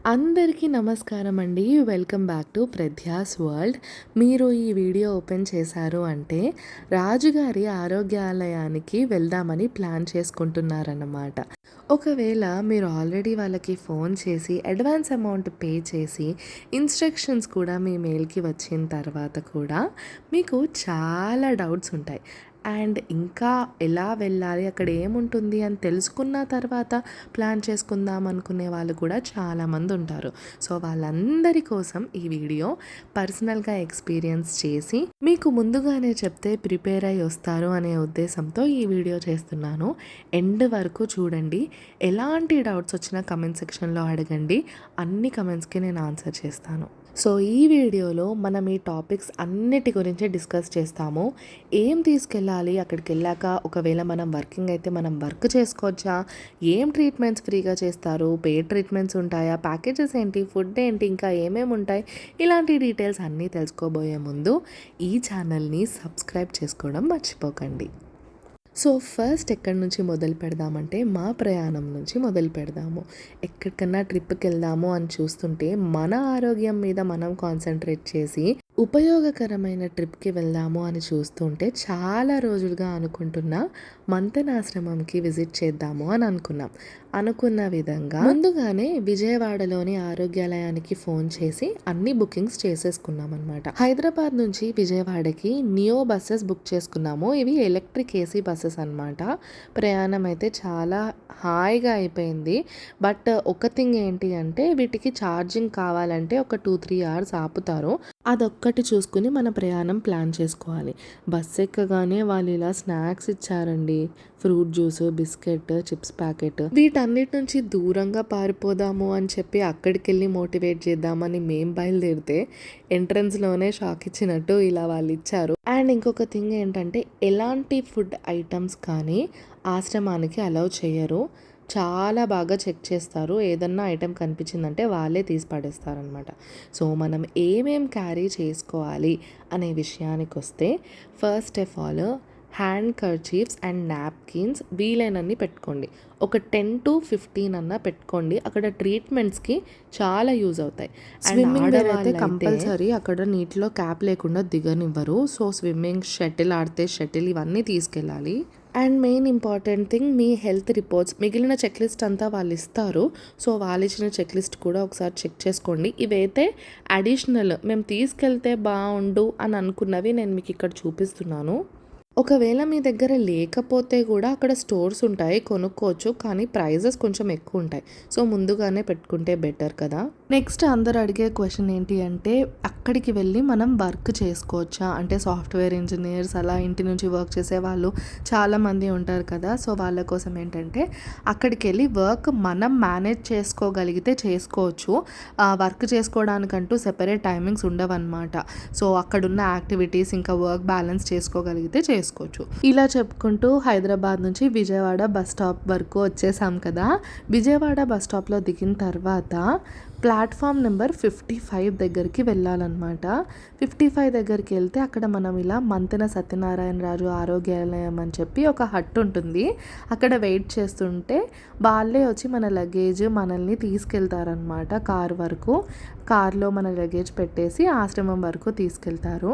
అందరికీ నమస్కారం అండి. Welcome back to Pradhyas world. మీరు ఈ వీడియో ఓపెన్ చేశారు అంటే రాజుగారి ఆరోగ్యాలయానికి వెళ్దామని ప్లాన్ చేసుకుంటున్నారన్నమాట. ఒకవేళ మీరు ఆల్రెడీ వాళ్ళకి ఫోన్ చేసి అడ్వాన్స్ అమౌంట్ పే చేసి ఇన్స్ట్రక్షన్స్ కూడా మీ మెయిల్కి వచ్చిన తర్వాత కూడా మీకు చాలా డౌట్స్ ఉంటాయి. అండ్ ఇంకా ఎలా వెళ్ళాలి, అక్కడ ఏముంటుంది అని తెలుసుకున్న తర్వాత ప్లాన్ చేసుకుందాం అనుకునే వాళ్ళు కూడా చాలామంది ఉంటారు. సో వాళ్ళందరి కోసం ఈ వీడియో పర్సనల్గా ఎక్స్పీరియన్స్ చేసి మీకు ముందుగానే చెప్తే ప్రిపేర్ అయ్యి వస్తారు అనే ఉద్దేశంతో ఈ వీడియో చేస్తున్నాను. ఎండ్ వరకు చూడండి. ఎలాంటి డౌట్స్ వచ్చినా కమెంట్ సెక్షన్లో అడగండి. అన్ని కమెంట్స్కి నేను ఆన్సర్ చేస్తాను. సో ఈ వీడియోలో మనం ఈ టాపిక్స్ అన్నిటి గురించి డిస్కస్ చేస్తాము. ఏం తీసుకెళ్ళాలి, అక్కడికి వెళ్ళాక ఒకవేళ మనం వర్కింగ్ అయితే మనం వర్క్ చేసుకోవచ్చా, ఏం ట్రీట్మెంట్స్ ఫ్రీగా చేస్తారు, పెయిడ్ ట్రీట్మెంట్స్ ఉంటాయా, ప్యాకేజెస్ ఏంటి, ఫుడ్ ఏంటి, ఇంకా ఏమేమి ఉంటాయి, ఇలాంటి డీటెయిల్స్ అన్నీ తెలుసుకోబోయే ముందు ఈ ఛానల్ని సబ్స్క్రైబ్ చేసుకోవడం మర్చిపోకండి. సో ఫస్ట్ ఎక్కడి నుంచి మొదలు పెడదామంటే మా ప్రయాణం నుంచి మొదలు పెడదాము. ఎక్కడికన్నా ట్రిప్కి వెళ్దాము అని చూస్తుంటే మన ఆరోగ్యం మీద మనం కాన్సన్ట్రేట్ చేసి ఉపయోగకరమైన ట్రిప్కి వెళ్దాము అని చూస్తుంటే చాలా రోజులుగా అనుకుంటున్న మంతనాశ్రమంకి విజిట్ చేద్దాము అని అనుకున్న విధంగా ముందుగానే విజయవాడలోని ఆరోగ్యాలయానికి ఫోన్ చేసి అన్ని బుకింగ్స్ చేసేసుకున్నాం అనమాట. హైదరాబాద్ నుంచి విజయవాడకి నియో బస్సెస్ బుక్ చేసుకున్నాము. ఇవి ఎలక్ట్రిక్ ఏసీ బస్సెస్ అనమాట. ప్రయాణం అయితే చాలా హాయిగా అయిపోయింది. బట్ ఒక థింగ్ ఏంటి అంటే వీటికి ఛార్జింగ్ కావాలంటే ఒక 2-3 అవర్స్ ఆపుతారు. అదొక్కటి చూసుకుని మన ప్రయాణం ప్లాన్ చేసుకోవాలి. బస్సు ఎక్కగానే వాళ్ళు ఇలా స్నాక్స్ ఇచ్చారండి. Fruit juice, biscuit, chips packet. వీటన్నిటి నుంచి దూరంగా పారిపోదాము అని చెప్పి అక్కడికి వెళ్ళి మోటివేట్ చేద్దామని మేం బయలుదేరితే ఎంట్రన్స్లోనే షాక్ ఇచ్చినట్టు ఇలా వాళ్ళు ఇచ్చారు. అండ్ ఇంకొక థింగ్ ఏంటంటే ఎలాంటి ఫుడ్ ఐటమ్స్ కానీ ఆశ్రమానికి అలౌ చేయరు. చాలా బాగా చెక్ చేస్తారు. ఏదన్నా ఐటెం కనిపించిందంటే వాళ్ళే తీసి పడేస్తారనమాట. సో మనం ఏమేం క్యారీ చేసుకోవాలి అనే విషయానికి వస్తే first of all hand kerchiefs and napkins వీలైనన్ని పెట్టుకోండి. ఒక 10-15 అన్నా పెట్టుకోండి. అక్కడ ట్రీట్మెంట్స్కి చాలా యూజ్ అవుతాయి. స్విమ్మింగ్ అయితే కంపల్సరీ అక్కడ నీటిలో క్యాప్ లేకుండా దిగనివ్వరు. సో స్విమ్మింగ్, షటిల్ ఆడితే షటిల్ ఇవన్నీ తీసుకెళ్ళాలి. And main important thing me health reports. మిగిలిన చెక్ లిస్ట్ అంతా వాళ్ళు ఇస్తారు. సో వాళ్ళు ఇచ్చిన చెక్ లిస్ట్ కూడా ఒకసారి చెక్ చేసుకోండి. ఇవైతే అడిషనల్ మేము తీసుకెళ్తే బాగుండు అని అనుకున్నవి నేను మీకు ఇక్కడ చూపిస్తున్నాను. ఒకవేళ మీ దగ్గర లేకపోతే కూడా అక్కడ స్టోర్స్ ఉంటాయి, కొనుక్కోవచ్చు. కానీ ప్రైజెస్ కొంచెం ఎక్కువ ఉంటాయి. సో ముందుగానే పెట్టుకుంటే బెటర్ కదా. నెక్స్ట్ అందరు అడిగే క్వశ్చన్ ఏంటి అంటే అక్కడికి వెళ్ళి మనం వర్క్ చేసుకోవచ్చా అంటే సాఫ్ట్వేర్ ఇంజనీర్స్ అలా ఇంటి నుంచి వర్క్ చేసే వాళ్ళు చాలామంది ఉంటారు కదా. సో వాళ్ళ కోసం ఏంటంటే అక్కడికి వెళ్ళి వర్క్ మనం మేనేజ్ చేసుకోగలిగితే చేసుకోవచ్చు. వర్క్ చేసుకోవడానికంటూ సెపరేట్ టైమింగ్స్ ఉండవన్నమాట. సో అక్కడున్న యాక్టివిటీస్ ఇంకా వర్క్ బ్యాలెన్స్ చేసుకోగలిగితే చేసుకోవచ్చు. ఇలా చెప్పుకుంటూ హైదరాబాద్ నుంచి విజయవాడ బస్ స్టాప్ వరకు వచ్చేసాం కదా. విజయవాడ బస్ స్టాప్లో దిగిన తర్వాత ప్లాట్ఫామ్ నెంబర్ 55 దగ్గరికి వెళ్ళాలన్నమాట. 55 దగ్గరికి వెళ్తే అక్కడ మనం ఇలా మంతెన సత్యనారాయణ రాజు ఆరోగ్యాలయం అని చెప్పి ఒక హట్ ఉంటుంది. అక్కడ వెయిట్ చేస్తుంటే వాళ్ళే వచ్చి మన లగేజ్ మనల్ని తీసుకెళ్తారనమాట కార్ వరకు. కార్లో మన లగేజ్ పెట్టేసి ఆశ్రమం వరకు తీసుకెళ్తారు.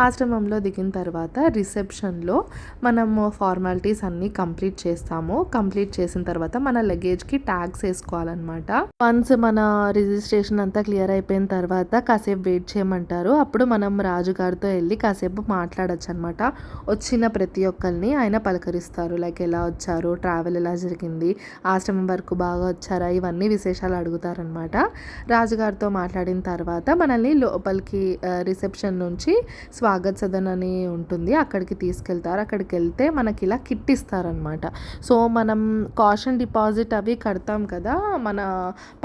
ఆశ్రమంలో దిగిన తర్వాత రిసెప్షన్లో మనము ఫార్మాలిటీస్ అన్నీ కంప్లీట్ చేస్తాము. కంప్లీట్ చేసిన తర్వాత మన లగేజ్కి ట్యాగ్స్ వేసుకోవాలన్నమాట. వన్స్ మన రిజిస్ట్రేషన్ అంతా క్లియర్ అయిపోయిన తర్వాత కాసేపు వెయిట్ చేయమంటారు. అప్పుడు మనం రాజుగారితో వెళ్ళి కాసేపు మాట్లాడచ్చు అనమాట. వచ్చిన ప్రతి ఒక్కరిని ఆయన పలకరిస్తారు. లైక్ ఎలా వచ్చారు, ట్రావెల్ ఎలా జరిగింది, ఆశ్రమం వరకు బాగా వచ్చారా, ఇవన్నీ విశేషాలు అడుగుతారనమాట. రాజుగారితో మాట్లాడిన తర్వాత మనల్ని లోపలికి రిసెప్షన్ నుంచి స్వాగత్ సదన్ అని ఉంటుంది, అక్కడికి తీసుకెళ్తారు. అక్కడికి వెళ్తే మనకి ఇలా కిట్ ఇస్తారనమాట. సో మనం కాషన్ డిపాజిట్ అవి కడతాం కదా మన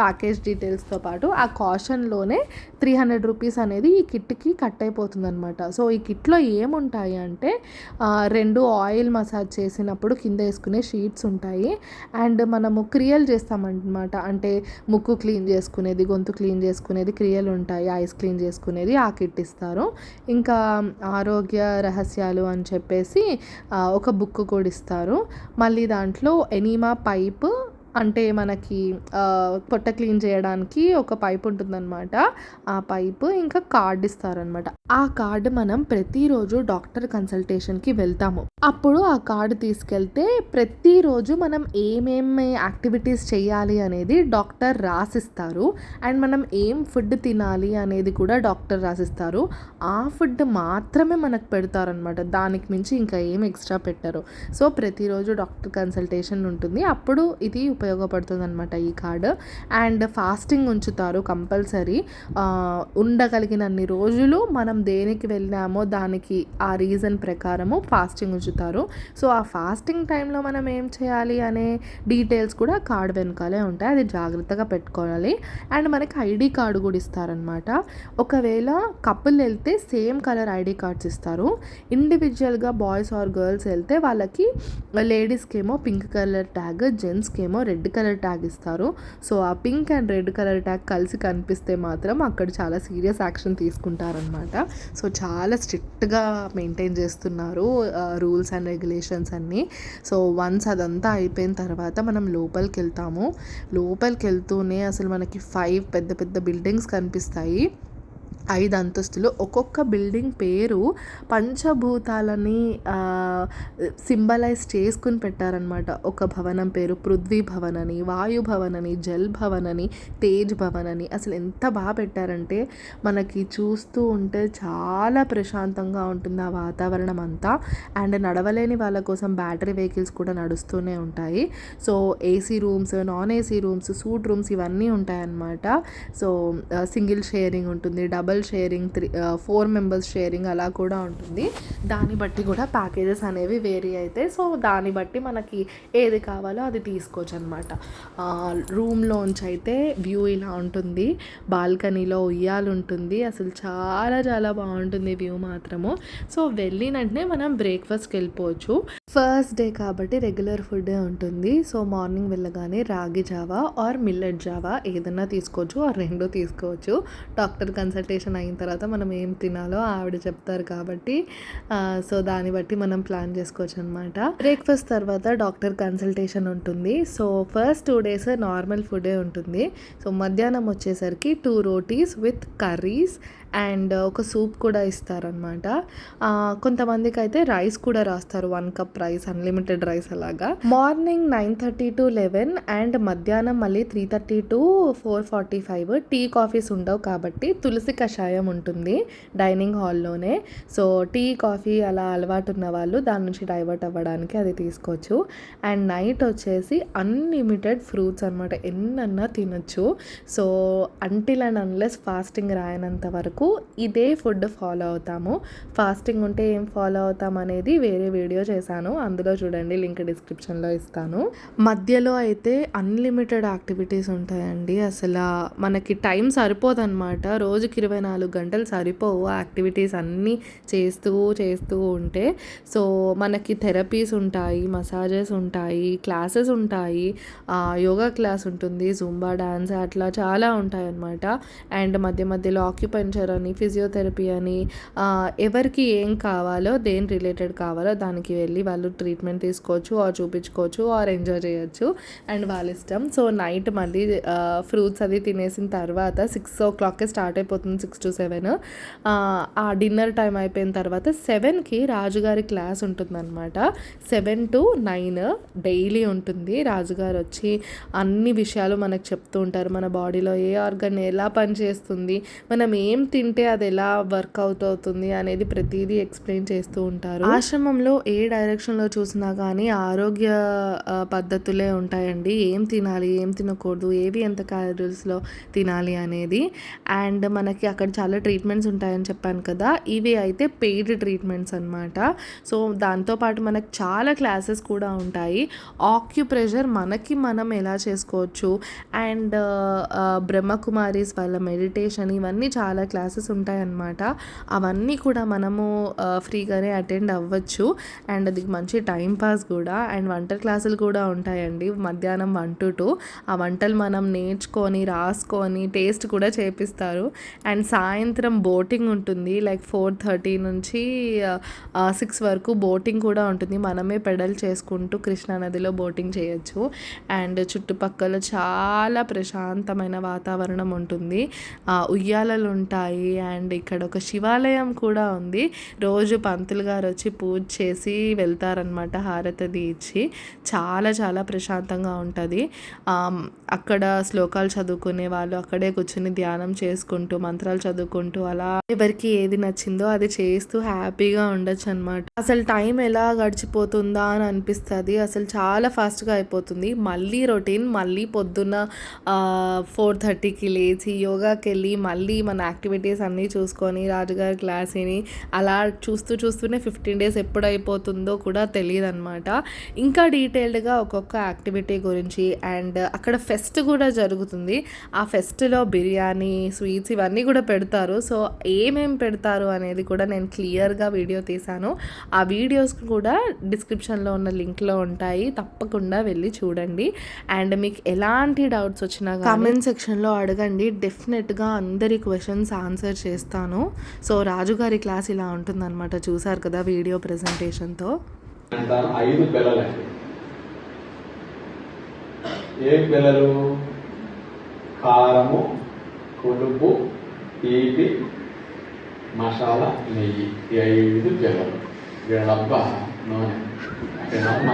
ప్యాకేజ్ డీటెయిల్స్తో పాటు. ఆ కాషన్లోనే 300 రూపీస్ అనేది ఈ కిట్కి కట్ అయిపోతుంది అనమాట. సో ఈ కిట్లో ఏముంటాయి అంటే 2 ఆయిల్ మసాజ్ చేసినప్పుడు కింద వేసుకునే షీట్స్ ఉంటాయి. అండ్ మనము క్రియలు చేస్తామన్నమాట. అంటే ముక్కు క్లీన్ చేసుకునేది, గొంతు క్లీన్ చేసుకునేది క్రియలు ఉంటాయి. ఐస్ క్లీన్ చేసుకునేది ఆ కిట్ ఇస్తారు. ఇంకా ఆరోగ్య రహస్యాలు అని చెప్పేసి ఒక బుక్ కూడా ఇస్తారు. మళ్ళీ దాంట్లో ఎనీమా పైప్ అంటే మనకి పొట్ట క్లీన్ చేయడానికి ఒక పైప్ ఉంటుందన్నమాట. ఆ పైపు ఇంకా కార్డ్ ఇస్తారనమాట. ఆ కార్డ్ మనం ప్రతిరోజు డాక్టర్ కన్సల్టేషన్‌కి వెళ్తాము. అప్పుడు ఆ కార్డ్ తీసుకెళ్తే ప్రతిరోజు మనం ఏమేమి యాక్టివిటీస్ చేయాలి అనేది డాక్టర్ రాసిస్తారు. అండ్ మనం ఏం ఫుడ్ తినాలి అనేది కూడా డాక్టర్ రాసిస్తారు. ఆ ఫుడ్ మాత్రమే మనకు పెడతారనమాట. దానికి మించి ఇంకా ఏం ఎక్స్ట్రా పెట్టరు. సో ప్రతిరోజు డాక్టర్ కన్సల్టేషన్ ఉంటుంది. అప్పుడు ఇది ఉపయోగపడుతుందనమాట ఈ కార్డ్. అండ్ ఫాస్టింగ్ ఉంచుతారు కంపల్సరీ. ఉండగలిగినన్ని రోజులు మనం దేనికి వెళ్ళామో దానికి ఆ రీజన్ ప్రకారము ఫాస్టింగ్ ఉంచుతారు. సో ఆ ఫాస్టింగ్ టైంలో మనం ఏం చేయాలి అనే డీటెయిల్స్ కూడా కార్డ్ వెనకాలే ఉంటాయి. అది జాగ్రత్తగా పెట్టుకోవాలి. అండ్ మనకి ఐడి కార్డు కూడా ఇస్తారనమాట. ఒకవేళ కపుల్ వెళ్తే సేమ్ కలర్ ఐడి కార్డ్స్ ఇస్తారు. ఇండివిజువల్గా బాయ్స్ ఆర్ గర్ల్స్ వెళ్తే వాళ్ళకి లేడీస్కి ఏమో పింక్ కలర్ ట్యాగ్, జెంట్స్కి ఏమో రెడ్ కలర్ ట్యాగ్ ఇస్తారు. సో ఆ pink and red colour tag కలిసి కనిపిస్తే మాత్రం అక్కడ చాలా సీరియస్ యాక్షన్ తీసుకుంటారనమాట. సో చాలా స్ట్రిక్ట్గా మెయింటైన్ చేస్తున్నారు రూల్స్ అండ్ రెగ్యులేషన్స్ అన్నీ. సో వన్స్ అదంతా అయిపోయిన తర్వాత మనం లోపలికి వెళ్తాము. లోపలికి వెళ్తూనే అసలు మనకి 5 పెద్ద పెద్ద బిల్డింగ్స్ కనిపిస్తాయి. 5 అంతస్తులు. ఒక్కొక్క బిల్డింగ్ పేరు పంచభూతాలని సింబలైజ్ చేసుకుని పెట్టారనమాట. ఒక భవనం పేరు పృథ్వీ భవన్ అని, వాయు భవన్ అని, జల్ భవన్ అని, తేజ్ భవన్ అని. అసలు ఎంత బాగా పెట్టారంటే మనకి చూస్తూ ఉంటే చాలా ప్రశాంతంగా ఉంటుంది ఆ వాతావరణం అంతా. అండ్ నడవలేని వాళ్ళ కోసం బ్యాటరీ వెహికల్స్ కూడా నడుస్తూనే ఉంటాయి. So AC rooms, non AC rooms, suit rooms ఇవన్నీ ఉంటాయన్నమాట. సో సింగిల్ షేరింగ్ ఉంటుంది, డబల్ షేరింగ్, 4 మెంబర్స్ షేరింగ్ అలా కూడా ఉంటుంది. దాన్ని బట్టి కూడా ప్యాకేజెస్ అనేవి వేరీ అవుతాయి. సో దాన్ని బట్టి మనకి ఏది కావాలో అది తీసుకోవచ్చు అనమాట. రూమ్లోంచి అయితే వ్యూ ఇలా ఉంటుంది. బాల్కనీలో ఉయ్యాలు ఉంటుంది. అసలు చాలా చాలా బాగుంటుంది వ్యూ మాత్రము. సో వెళ్ళినట్టే మనం బ్రేక్ఫాస్ట్కి వెళ్ళిపోవచ్చు. ఫస్ట్ డే కాబట్టి రెగ్యులర్ ఫుడ్డే ఉంటుంది. సో మార్నింగ్ వెళ్ళగానే రాగి జావా ఆర్ మిల్లెట్ జావా ఏదన్నా తీసుకోవచ్చు, ఆర్ 2 తీసుకోవచ్చు. డాక్టర్ కన్సల్టేషన్ అయిన తర్వాత మనం ఏం తినాలో ఆవిడ చెప్తారు కాబట్టి సో దాన్ని బట్టి మనం ప్లాన్ చేసుకోవచ్చు అనమాట. బ్రేక్ఫాస్ట్ తర్వాత డాక్టర్ కన్సల్టేషన్ ఉంటుంది. సో ఫస్ట్ 2 days నార్మల్ ఫుడే ఉంటుంది. సో మధ్యాహ్నం వచ్చేసరికి 2 rotis విత్ కర్రీస్ అండ్ ఒక సూప్ కూడా ఇస్తారనమాట. కొంతమందికి అయితే రైస్ కూడా రాస్తారు, 1 cup రైస్, అన్లిమిటెడ్ రైస్ అలాగా. మార్నింగ్ 9:30 to 11 అండ్ మధ్యాహ్నం మళ్ళీ 3:30 to 4:45. టీ కాఫీస్ ఉండవు కాబట్టి తులసి కషాయం ఉంటుంది డైనింగ్ హాల్లోనే. సో టీ కాఫీ అలా అలవాటు ఉన్న వాళ్ళు దాని నుంచి డైవర్ట్ అవ్వడానికి అది తీసుకోవచ్చు. అండ్ నైట్ వచ్చేసి అన్లిమిటెడ్ ఫ్రూట్స్ అనమాట, ఎన్నన్నా తినొచ్చు. So until and unless fasting రాయనంత వరకు ఇదే ఫుడ్ ఫాలో అవుతాము. ఫాస్టింగ్ ఉంటే ఏం ఫాలో అవుతాం అనేది వేరే వీడియో చేశాను, అందులో చూడండి, లింక్ డిస్క్రిప్షన్లో ఇస్తాను. మధ్యలో అయితే అన్లిమిటెడ్ యాక్టివిటీస్ ఉంటాయండి. అసలు మనకి టైం సరిపోదన్నమాట. రోజుకి 24 గంటలు సరిపోవు యాక్టివిటీస్ అన్నీ చేస్తూ చేస్తూ ఉంటే. సో మనకి థెరపీస్ ఉంటాయి, మసాజెస్ ఉంటాయి, క్లాసెస్ ఉంటాయి, యోగా క్లాస్ ఉంటుంది, జుంబా డాన్స్ అట్లా చాలా ఉంటాయి అన్నమాట. అండ్ మధ్య మధ్యలో ఆక్యుపెంచర్ అని, ఫిజియోథెరపీ అని, ఎవరికి ఏం కావాలో, దేని రిలేటెడ్ కావాలో దానికి వెళ్ళి వాళ్ళు ట్రీట్మెంట్ తీసుకోవచ్చు, ఆర్ చూపించుకోవచ్చు, ఆర్ ఎంజాయ్ చేయొచ్చు. అండ్ వాళ్ళ ఇష్టం. సో నైట్ మళ్ళీ ఫ్రూట్స్ అది తినేసిన తర్వాత 6 o'clock స్టార్ట్ అయిపోతుంది, 6 to 7. ఆ డిన్నర్ టైం అయిపోయిన తర్వాత 7కి రాజుగారి క్లాస్ ఉంటుందన్నమాట. 7 to 9 డైలీ ఉంటుంది. రాజుగారు వచ్చి అన్ని విషయాలు మనకు చెప్తూ ఉంటారు. మన బాడీలో ఏ ఆర్గన్ ఎలా పనిచేస్తుంది, మనం ఏం తింటే అది ఎలా వర్కౌట్ అవుతుంది అనేది ప్రతిదీ ఎక్స్ప్లెయిన్ చేస్తూ ఉంటారు. ఆశ్రమంలో ఏ డైరెక్షన్లో చూసినా కానీ ఆరోగ్య పద్ధతులే ఉంటాయండి. ఏం తినాలి, ఏం తినకూడదు, ఏవి ఎంత క్యాలరీస్లో తినాలి అనేది. అండ్ మనకి అక్కడ చాలా ట్రీట్మెంట్స్ ఉంటాయని చెప్పాను కదా, ఇవి అయితే పెయిడ్ ట్రీట్మెంట్స్ అనమాట. సో దాంతోపాటు మనకు చాలా క్లాసెస్ కూడా ఉంటాయి. ఆక్యుప్రెషర్ మనకి మనం ఎలా చేసుకోవచ్చు, అండ్ బ్రహ్మకుమారీస్ వాళ్ళ మెడిటేషన్, ఇవన్నీ చాలా క్లాసెస్ ఉంటాయన్నమాట. అవన్నీ కూడా మనము ఫ్రీగానే అటెండ్ అవ్వచ్చు. అండ్ అది మంచి టైం పాస్ కూడా. అండ్ వంట క్లాసులు కూడా ఉంటాయండి మధ్యాహ్నం 1 to 2. ఆ వంటలు మనం నేర్చుకొని రాసుకొని టేస్ట్ కూడా చేపిస్తారు. అండ్ సాయంత్రం బోటింగ్ ఉంటుంది, లైక్ 4:30 నుంచి 6 వరకు బోటింగ్ కూడా ఉంటుంది. మనమే పెడల్ చేసుకుంటూ కృష్ణానదిలో బోటింగ్ చేయొచ్చు. అండ్ చుట్టుపక్కల చాలా ప్రశాంతమైన వాతావరణం ఉంటుంది. ఉయ్యాలలు ఉంటాయి. అండ్ ఇక్కడ ఒక శివాలయం కూడా ఉంది. రోజు పంతులు గారు వచ్చి పూజ చేసి వెళ్తారనమాట, హారతది ఇచ్చి. చాలా చాలా ప్రశాంతంగా ఉంటుంది. అక్కడ శ్లోకాలు చదువుకునే వాళ్ళు అక్కడే కూర్చుని ధ్యానం చేసుకుంటూ మంత్రాలు చదువుకుంటూ అలా ఎవరికి ఏది నచ్చిందో అది చేస్తూ హ్యాపీగా ఉండొచ్చు అనమాట. అసలు టైం ఎలా గడిచిపోతుందా అని అనిపిస్తుంది. అసలు చాలా ఫాస్ట్గా అయిపోతుంది. మళ్ళీ రొటీన్, మళ్ళీ పొద్దున్న 4:30కి లేచి యోగాకి వెళ్ళి మళ్ళీ మన యాక్టివిటీస్ అన్నీ చూసుకొని రాజుగారి క్లాస్ విని అలా చూస్తూనే 15 days ఎప్పుడు అయిపోతుందో కూడా తెలియదు అనమాట. ఇంకా డీటెయిల్డ్గా ఒక్కొక్క యాక్టివిటీ గురించి. అండ్ అక్కడ ఫెస్ట్ కూడా జరుగుతుంది. ఆ ఫెస్ట్లో బిర్యానీ, స్వీట్స్ ఇవన్నీ కూడా పెడతారు. సో ఏమేం పెడతారు అనేది కూడా నేను క్లియర్గా వీడియో తీశాను. ఆ వీడియోస్ కూడా డిస్క్రిప్షన్లో ఉన్న లింక్లో ఉంటాయి, తప్పకుండా వెళ్ళి చూడండి. అండ్ మీకు ఎలాంటి డౌట్స్ వచ్చినా కామెంట్ సెక్షన్లో అడగండి, డెఫినెట్గా అందరి క్వశ్చన్స్ ఆన్సర్ చేస్తాను. సో రాజుగారి క్లాస్ ఇలా ఉంటుందన్నమాట, చూసారు కదా వీడియో ప్రెజెంటేషన్తో. 5 పిల్లలండి. ఏం పిల్లలు? కారము, పులుపు, తీపి, మసాలా, నెయ్యి. ఈ 5 పిల్లలు. వీళ్ళబ్బ నూనె, వీళ్ళమ్మ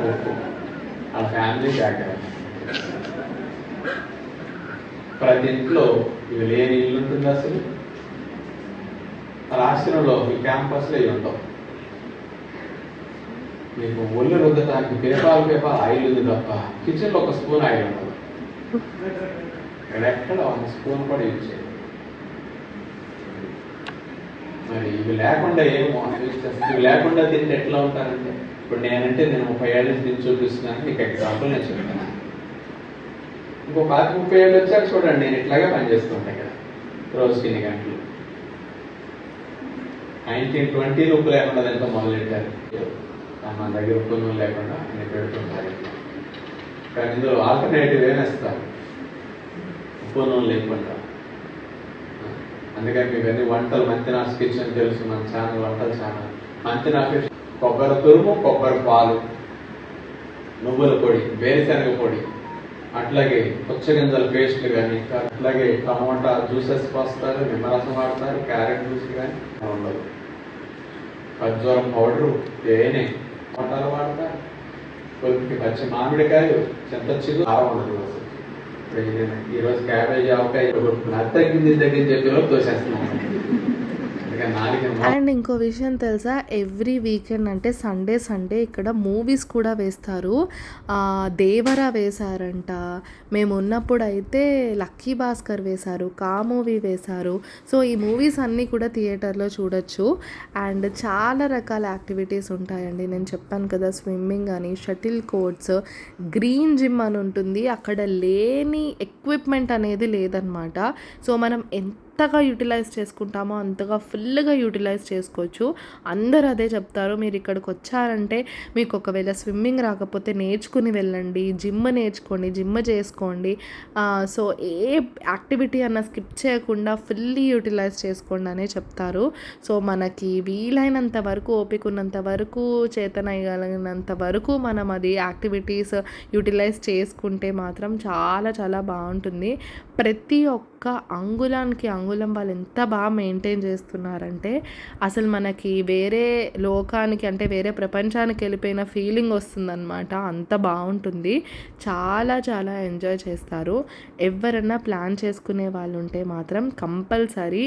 ఉప్పు. వాళ్ళ ఫ్యామిలీ బ్యాక్గ్రౌండ్. ప్రతి ఇంట్లో ఇవి లేని ఇల్లు ఉంటుంది అసలు. రాష్ట్రంలో ఈ క్యాంపస్లో ఇవి ఉండవు. మీకు ఒళ్ళు రుద్దటానికి పేపాల్ ఆయిల్ ఉంది తప్ప కిచెన్లో ఒక స్పూన్ ఆయిల్ ఉండదు. ఎక్కడ 1 స్పూన్ కూడా యూజ్ చేయాలి. మరి ఇవి లేకుండా ఏమో ఇవి లేకుండా తింటే ఎట్లా ఉంటారంటే, ఇప్పుడు నేనంటే నేను 30 ఏళ్ళ నుంచి తిని చూపిస్తున్నాను. మీకు ఎగ్జాంపుల్ నేను చెప్తున్నాను. ఇంకో 30 ఏళ్ళు వచ్చాక చూడండి, నేను ఇట్లాగే పనిచేస్తుంటాయి కదా రోజుకి 2 గంటలు. 1920 ఉప్పు లేకుండా ఎంతో మొదలెట్టారు. మన దగ్గర ఉప్పు నూనె లేకుండా నేను పెడుతుంటారు. కానీ ఇందులో ఆల్టర్నేటివ్ ఏమేస్తారు, ఉప్పు నూనె లేకుండా. అందుకని మీకు అన్ని వంటలు మంతినాథ్ కిచెన్ తెలుసు, మన ఛానల్ వంటల ఛానల్. మంతినాథ్ కొబ్బరి తురుము, కొబ్బరి పాలు, నువ్వుల పొడి, వేరుశనగ పొడి, అట్లాగే పుచ్చగింజల పేస్ట్లు కానీ, అట్లాగే టమోటా జ్యూసెస్ పోస్తారు, నిమ్మరసం వాడతారు, క్యారెట్ జ్యూస్ కానీ ఉండదు. ఖర్జూరం పౌడరు, తేనె, టమాటాలు వాడతారు, కొద్దికి పచ్చి మామిడికాయలు, చింతచిగురు, కారం ఉండదు. అసలు ఈరోజు క్యాబేజీ, ఆవకాయ తగ్గింది చెప్పి తోసేస్తున్నాం. అండ్ ఇంకో విషయం తెలుసా, ఎవ్రీ వీకెండ్ అంటే సండే ఇక్కడ మూవీస్ కూడా వేస్తారు. దేవరా వేశారంట. మేము ఉన్నప్పుడు అయితే లక్కీ భాస్కర్ వేశారు, కా మూవీ వేశారు. సో ఈ మూవీస్ అన్నీ కూడా థియేటర్లో చూడొచ్చు. అండ్ చాలా రకాల యాక్టివిటీస్ ఉంటాయండి. నేను చెప్పాను కదా, స్విమ్మింగ్ అని, షటిల్ కోర్ట్స్, గ్రీన్ జిమ్ అని ఉంటుంది. అక్కడ లేని ఎక్విప్మెంట్ అనేది లేదనమాట. సో మనం ఎంతగా యూటిలైజ్ చేసుకుంటామో అంతగా ఫుల్గా యూటిలైజ్ చేసుకోవచ్చు. అందరూ అదే చెప్తారు. మీరు ఇక్కడికి వచ్చారంటే మీకు ఒకవేళ స్విమ్మింగ్ రాకపోతే నేర్చుకుని వెళ్ళండి, జిమ్ నేర్చుకోండి, జిమ్ చేసుకోండి. సో ఏ యాక్టివిటీ అన్న స్కిప్ చేయకుండా ఫుల్లీ యూటిలైజ్ చేసుకోండి అనే చెప్తారు. సో మనకి వీలైనంత వరకు, ఓపిక ఉన్నంత వరకు, చేతనయ్యగలిగినంత వరకు మనం అది యాక్టివిటీస్ యూటిలైజ్ చేసుకుంటే మాత్రం చాలా చాలా బాగుంటుంది. ప్రతి ఒక్క అంగుళానికి అంగుళం వాళ్ళు ఎంత బాగా మెయింటైన్ చేస్తున్నారంటే అసలు మనకి వేరే లోకానికి, అంటే వేరే ప్రపంచానికి వెళ్ళిపోయిన ఫీలింగ్ వస్తుందన్నమాట. అంత బాగుంటుంది. చాలా చాలా ఎంజాయ్ చేస్తారు. ఎవరన్నా ప్లాన్ చేసుకునే వాళ్ళు ఉంటే మాత్రం కంపల్సరీ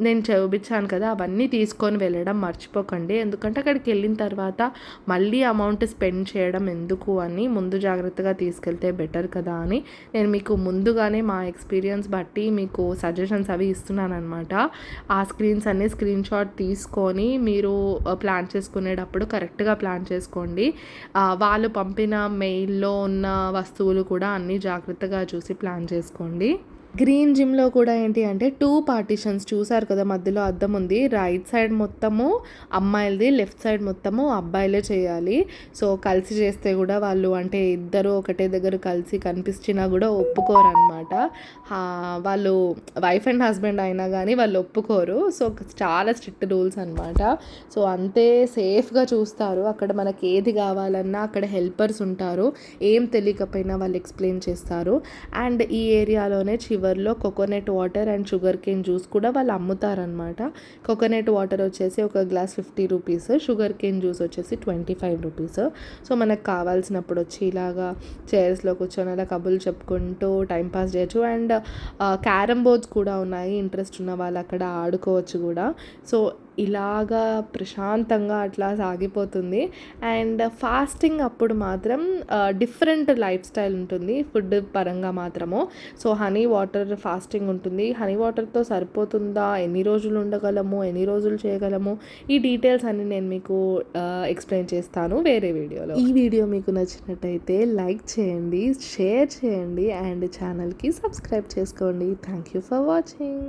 నేను చూపించాను కదా, అవన్నీ తీసుకొని వెళ్ళడం మర్చిపోకండి. ఎందుకంటే అక్కడికి వెళ్ళిన తర్వాత మళ్ళీ అమౌంట్ స్పెండ్ చేయడం ఎందుకు అని ముందు జాగ్రత్తగా తీసుకెళ్తే బెటర్ కదా అని నేను మీకు ముందుగానే మా ఎక్స్పీరియన్స్ బట్టి మీకు సజెషన్స్ అవి ఇస్తున్నాను అనమాట. ఆ స్క్రీన్స్ అన్ని స్క్రీన్ షాట్ తీసుకొని మీరు ప్లాన్ చేసుకునేటప్పుడు కరెక్ట్గా ప్లాన్ చేసుకోండి. వాళ్ళు పంపిన మెయిల్లో ఉన్న వస్తువులు కూడా అన్నీ జాగ్రత్తగా చూసి ప్లాన్ చేసుకోండి. గ్రీన్ జిమ్‌లో కూడా ఏంటి అంటే 2 పార్టిషన్స్ చూసారు కదా! మధ్యలో అద్దం ఉంది. రైట్ సైడ్ మొత్తము అమ్మాయిలది, లెఫ్ట్ సైడ్ మొత్తము అబ్బాయిలే చేయాలి. సో, కలిసి చేస్తే గూడా వాళ్ళు అంటే ఇద్దరు ఒకటే దగ్గర కలిసి కనిపించినా గూడా ఒప్పుకోరనమాట. వాళ్ళు వైఫ్ అండ్ హస్బెండ్ అయినా గానీ వాళ్ళు ఒప్పుకోరు. సో, చాలా స్ట్రిక్ట్ రూల్స్ అనమాట. సో, అంతే సేఫ్‌గా చూస్తారు. అక్కడ మనకి ఏది కావాలన్నా అక్కడ హెల్పర్స్ ఉంటారు. ఏం తెలియకపోయినా వాళ్ళు ఎక్స్‌ప్లెయిన్ చేస్తారు. అండ్ ఈ ఏరియాలోనే చివర్లో coconut water and sugar cane juice కూడా వాళ్ళు అమ్ముతారనమాట. కోకోనట్ వాటర్ వచ్చేసి ఒక glass 50 rupees, sugar cane juice వచ్చేసి 25 రూపీస్. సో మనకు కావాల్సినప్పుడు వచ్చి ఇలాగా చైర్స్లో కూర్చొని అలా కబుర్లు చెప్పుకుంటూ టైంపాస్ చేయొచ్చు. అండ్ క్యారమ్ బోర్డ్స్ కూడా ఉన్నాయి, ఇంట్రెస్ట్ ఉన్న వాళ్ళు అక్కడ ఆడుకోవచ్చు కూడా. సో ఇలాగా ప్రశాంతంగా అట్లా సాగిపోతుంది. అండ్ ఫాస్టింగ్ అప్పుడు మాత్రం డిఫరెంట్ లైఫ్ స్టైల్ ఉంటుంది ఫుడ్ పరంగా మాత్రము. సో హనీ వాటర్ ఫాస్టింగ్ ఉంటుంది. హనీ వాటర్తో సరిపోతుందా, ఎన్ని రోజులు ఉండగలము, ఎన్ని రోజులు చేయగలము, ఈ డీటెయిల్స్ అన్ని నేను మీకు ఎక్స్ప్లెయిన్ చేస్తాను వేరే వీడియోలో. ఈ వీడియో మీకు నచ్చినట్టయితే లైక్ చేయండి, షేర్ చేయండి అండ్ ఛానల్కి సబ్స్క్రైబ్ చేసుకోండి. Thank you for watching.